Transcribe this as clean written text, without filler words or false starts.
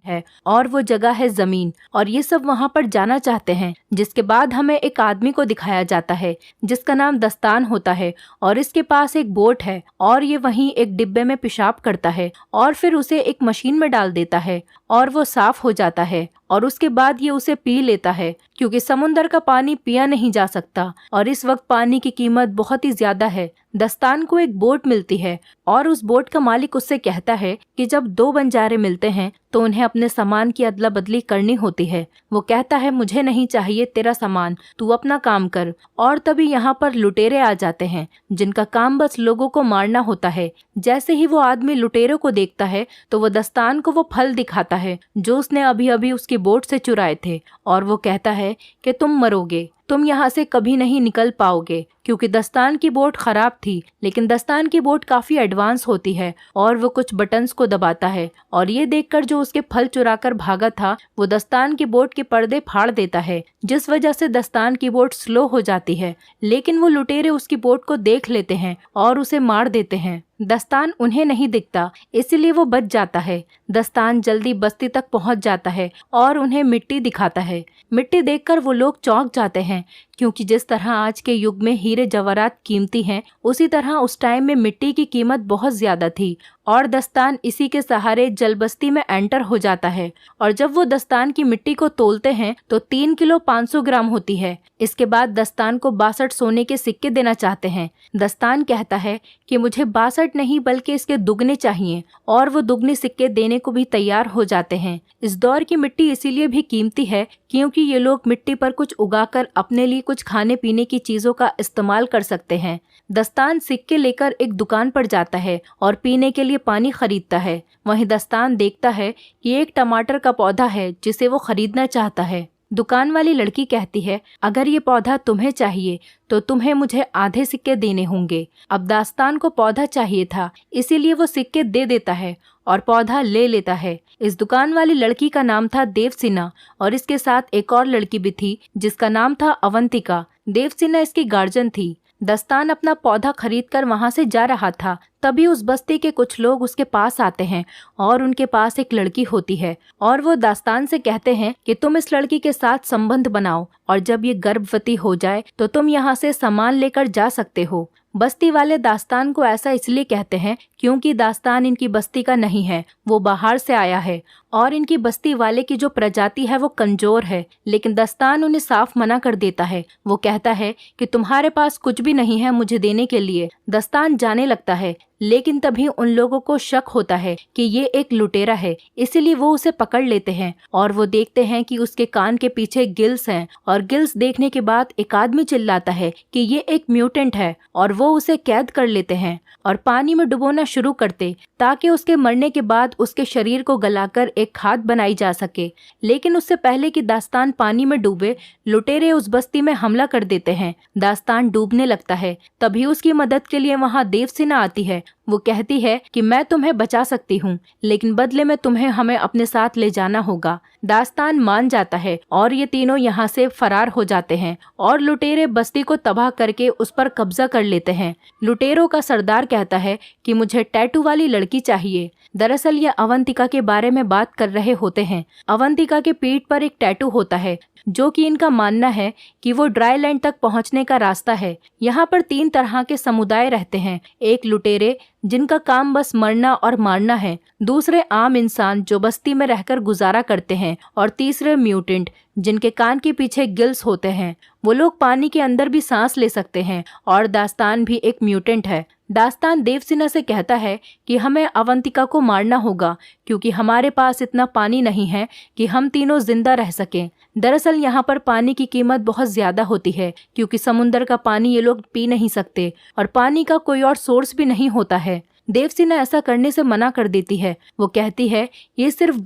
है और वो जगह है जमीन, और ये सब वहाँ पर जाना चाहते हैं। जिसके बाद हमें एक आदमी को दिखाया जाता है जिसका नाम दस्तान होता है, और इसके पास एक बोट है और ये वहीं एक डिब्बे में पेशाब करता है और फिर उसे एक मशीन में डाल देता है और वो साफ हो जाता है, और उसके बाद ये उसे पी लेता है क्योंकि समुंदर का पानी पिया नहीं जा सकता और इस वक्त पानी की कीमत बहुत ही ज्यादा है। दस्तान को एक बोट मिलती है और उस बोट का मालिक उससे कहता है कि जब दो बंजारे मिलते हैं तो उन्हें अपने सामान की अदला बदली करनी होती है। वो कहता है मुझे नहीं चाहिए तेरा सामान, तू अपना काम कर। और तभी यहाँ पर लुटेरे आ जाते हैं जिनका काम बस लोगों को मारना होता है। जैसे ही वो आदमी लुटेरों को देखता है तो वो दस्तान को वो फल दिखाता है जो उसने अभी अभी उसकी बोट से चुराए थे, और वो कहता है कि तुम मरोगे, तुम यहाँ से कभी नहीं निकल पाओगे। क्योंकि दस्तान की बोट खराब थी, लेकिन दस्तान की बोट काफी एडवांस होती है और वो कुछ बटन्स को दबाता है, और ये देखकर जो उसके फल चुराकर भागा था वो दस्तान की बोट के पर्दे फाड़ देता है, जिस वजह से दस्तान की बोट स्लो हो जाती है। लेकिन वो लुटेरे उसकी बोट को देख लेते हैं और उसे मार देते हैं। दस्तान उन्हें नहीं दिखता, इसलिए वो बच जाता है। दस्तान जल्दी बस्ती तक पहुंच जाता है और उन्हें मिट्टी दिखाता है। मिट्टी देखकर वो लोग चौंक जाते हैं, क्योंकि जिस तरह आज के युग में हीरे जवाहरात कीमती हैं, उसी तरह उस टाइम में मिट्टी की कीमत बहुत ज्यादा थी। और दस्तान इसी के सहारे जल बस्ती में एंटर हो जाता है, और जब वो दस्तान की मिट्टी को तोलते हैं तो 3 किलो 500 ग्राम होती है। इसके बाद दस्तान को 62 सोने के सिक्के देना चाहते हैं। दस्तान कहता है कि मुझे 62 नहीं बल्कि इसके दुगने चाहिए, और वो दुगने सिक्के देने को भी तैयार हो जाते हैं। इस दौर की मिट्टी इसीलिए भी कीमती है क्योंकि ये लोग मिट्टी पर कुछ उगाकर अपने लिए कुछ खाने पीने की चीजों का इस्तेमाल कर सकते हैं। दस्तान सिक्के लेकर एक दुकान पर जाता है और पीने के लिए पानी खरीदता है। वहीं दस्तान देखता है कि एक टमाटर का पौधा है जिसे वो खरीदना चाहता है। दुकान वाली लड़की कहती है अगर ये पौधा तुम्हें चाहिए तो तुम्हें मुझे आधे सिक्के देने होंगे। अब दास्तान को पौधा चाहिए था, इसीलिए वो सिक्के दे देता है और पौधा ले लेता है। इस दुकान वाली लड़की का नाम था देवसेना, और इसके साथ एक और लड़की भी थी जिसका नाम था अवंतिका। देवसेना इसकी गार्जियन थी। दस्तान अपना पौधा खरीदकर वहां से जा रहा था, तभी उस बस्ती के कुछ लोग उसके पास आते हैं और उनके पास एक लड़की होती है, और वो दास्तान से कहते हैं कि तुम इस लड़की के साथ संबंध बनाओ और जब ये गर्भवती हो जाए तो तुम यहाँ से सामान लेकर जा सकते हो। बस्ती वाले दास्तान को ऐसा इसलिए कहते हैं क्योंकि दास्तान इनकी बस्ती का नहीं है, वो बाहर से आया है और इनकी बस्ती वाले की जो प्रजाति है वो कमजोर है। लेकिन दास्तान उन्हें साफ मना कर देता है। वो कहता है कि तुम्हारे पास कुछ भी नहीं है मुझे देने के लिए। दास्तान जाने लगता है, लेकिन तभी उन लोगों को शक होता है कि ये एक लुटेरा है, इसीलिए वो उसे पकड़ लेते हैं और वो देखते हैं कि उसके कान के पीछे गिल्स हैं, और गिल्स देखने के बाद एक आदमी चिल्लाता है कि ये एक म्यूटेंट है, और वो उसे कैद कर लेते हैं और पानी में डुबोना शुरू करते ताकि उसके मरने के बाद उसके शरीर को गलाकर एक खाद बनाई जा सके। लेकिन उससे पहले कि दास्तान पानी में डूबे, लुटेरे उस बस्ती में हमला कर देते हैं। दास्तान डूबने लगता है, तभी उसकी मदद के लिए वहाँ देवसेना आती है। वो कहती है कि मैं तुम्हें बचा सकती हूँ, लेकिन बदले में तुम्हें हमें अपने साथ ले जाना होगा। दास्तान मान जाता है और ये तीनों यहाँ से फरार हो जाते हैं और लुटेरे बस्ती को तबाह करके उस पर कब्जा कर लेते हैं। लुटेरों का सरदार कहता है कि मुझे टैटू वाली लड़की चाहिए। दरअसल ये अवंतिका के बारे में बात कर रहे होते हैं। अवंतिका के पीठ पर एक टैटू होता है जो कि इनका मानना है कि वो ड्राई लैंड तक पहुंचने का रास्ता है। यहाँ पर 3 तरह के समुदाय रहते हैं। एक लुटेरे जिनका काम बस मरना और मारना है, दूसरे आम इंसान जो बस्ती में रहकर गुजारा करते हैं, और तीसरे म्यूटेंट जिनके कान के पीछे गिल्स होते हैं। वो लोग पानी के अंदर भी सांस ले सकते हैं, और दास्तान भी एक म्यूटेंट है। दास्तान देवसेना से कहता है कि हमें अवंतिका को मारना होगा क्योंकि हमारे पास इतना पानी नहीं है कि हम तीनों जिंदा रह सकें। दरअसल यहाँ पर पानी की कीमत बहुत ज्यादा होती है क्योंकि समुंदर का पानी ये लोग पी नहीं सकते और पानी का कोई और सोर्स भी नहीं होता है। देवसेना ऐसा करने से मना कर देती है। वो कहती है ये सिर्फ